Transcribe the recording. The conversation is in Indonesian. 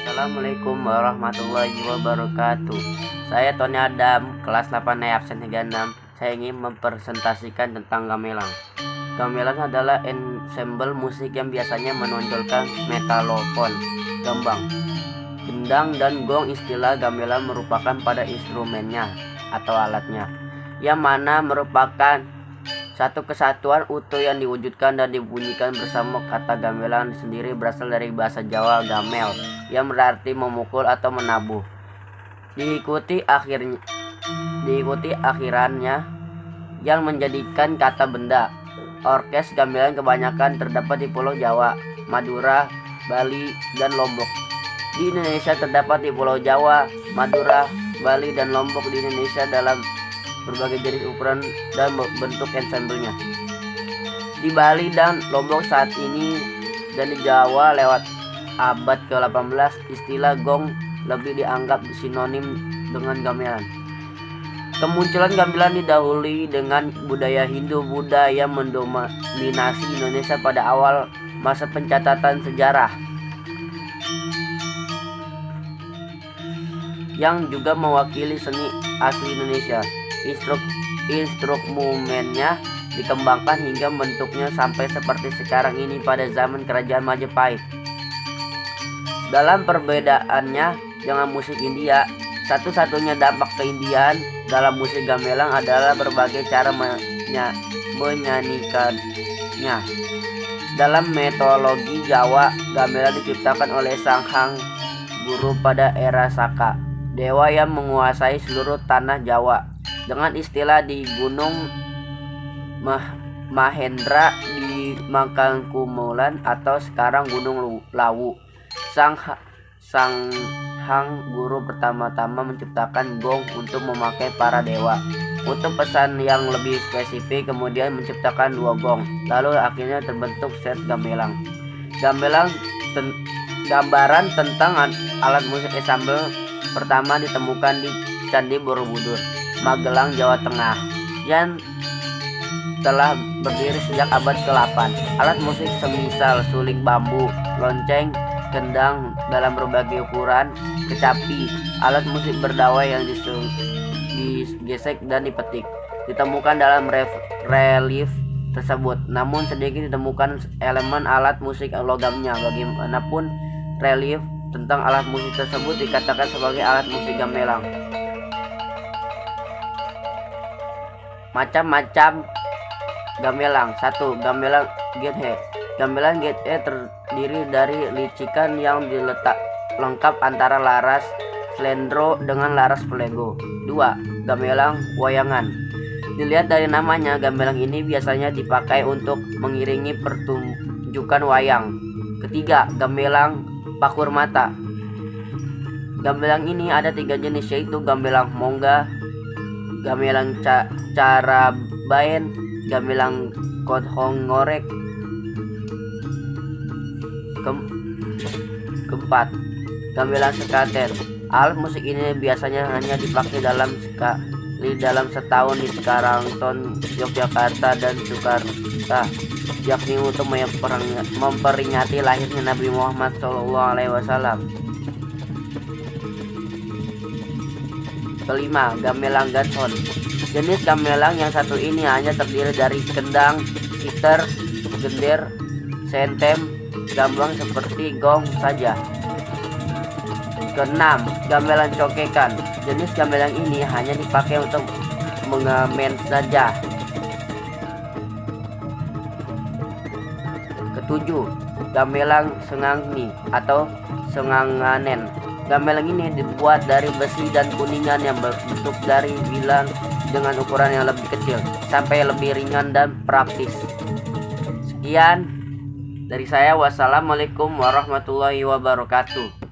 Assalamualaikum warahmatullahi wabarakatuh. Saya Tony Adam, kelas 8E absen 36. Saya ingin mempresentasikan tentang gamelan. Gamelan adalah ensemble musik yang biasanya menonjolkan metalofon, gambang, gendang, dan gong. Istilah gamelan merupakan pada instrumennya atau alatnya, yang mana merupakan satu kesatuan utuh yang diwujudkan dan dibunyikan bersama. Kata gamelan sendiri berasal dari bahasa Jawa gamel, yang berarti memukul atau menabuh. Diikuti akhirannya yang menjadikan kata benda. Orkes gamelan kebanyakan terdapat di Pulau Jawa, Madura, Bali, dan Lombok. Di Indonesia terdapat di Pulau Jawa, Madura, Bali, dan Lombok di Indonesia dalam berbagai jenis ukuran dan bentuk ensemblenya. Di Bali dan Lombok saat ini dan di Jawa lewat abad ke-18, istilah gong lebih dianggap sinonim dengan gamelan. Kemunculan gamelan didahului dengan budaya Hindu-Buddha yang mendominasi Indonesia pada awal masa pencatatan sejarah, yang juga mewakili seni asli Indonesia. Instrumennya dikembangkan hingga bentuknya sampai seperti sekarang ini pada zaman Kerajaan Majapahit. Dalam perbedaannya dengan musik India, satu-satunya dampak keindian dalam musik gamelan adalah berbagai cara menyanyikannya. Dalam mitologi Jawa, gamelan diciptakan oleh Sang Hyang Guru pada era Saka, dewa yang menguasai seluruh tanah Jawa. Dengan istilah di Gunung Mahendra di Mangkangkumulan atau sekarang Gunung Lawu, Sang Hyang Guru pertama-tama menciptakan gong untuk memakai para dewa. Untuk pesan yang lebih spesifik, kemudian menciptakan 2 gong, lalu akhirnya terbentuk set gamelan. Gambaran tentang alat musik ensemble pertama ditemukan di Candi Borobudur, Magelang, Jawa Tengah, yang telah berdiri sejak abad ke-8. Alat musik semisal suling bambu, lonceng, gendang dalam berbagai ukuran, kecapi, alat musik berdawai yang digesek dan dipetik, ditemukan dalam relief tersebut. Namun sedikit ditemukan elemen alat musik logamnya. Bagaimanapun, relief tentang alat musik tersebut dikatakan sebagai alat musik gamelan. Macam-macam gamelan. 1. Gamelan Gethe. Gamelan Gethe terdiri dari licikan yang diletak lengkap antara laras slendro dengan laras pelego. 2. Gamelan wayangan. Dilihat dari namanya, gamelan ini biasanya dipakai untuk mengiringi pertunjukan wayang. Ketiga, gamelan pakur mata. Gamelan ini ada 3 jenis, yaitu gamelan mongga, gamelan carabaen, gamelan kodhong ngorek. Keempat, gamelan sekaten. Alat musik ini biasanya hanya dipakai sekali dalam setahun di Karangton, Yogyakarta, dan Jakarta, yakni untuk memperingati lahirnya Nabi Muhammad SAW. Kelima, gamelan ganson. Jenis gamelan yang satu ini hanya terdiri dari kendang, siter, gender, sentem, gambang seperti gong saja. Keenam, gamelan cokekan. Jenis gamelan ini hanya dipakai untuk mengamen saja. Ketujuh, gamelan sengangni atau senganganen. Gamelan ini dibuat dari besi dan kuningan yang berbentuk dari bilang dengan ukuran yang lebih kecil sampai lebih ringan dan praktis. Sekian dari saya. Wassalamualaikum warahmatullahi wabarakatuh.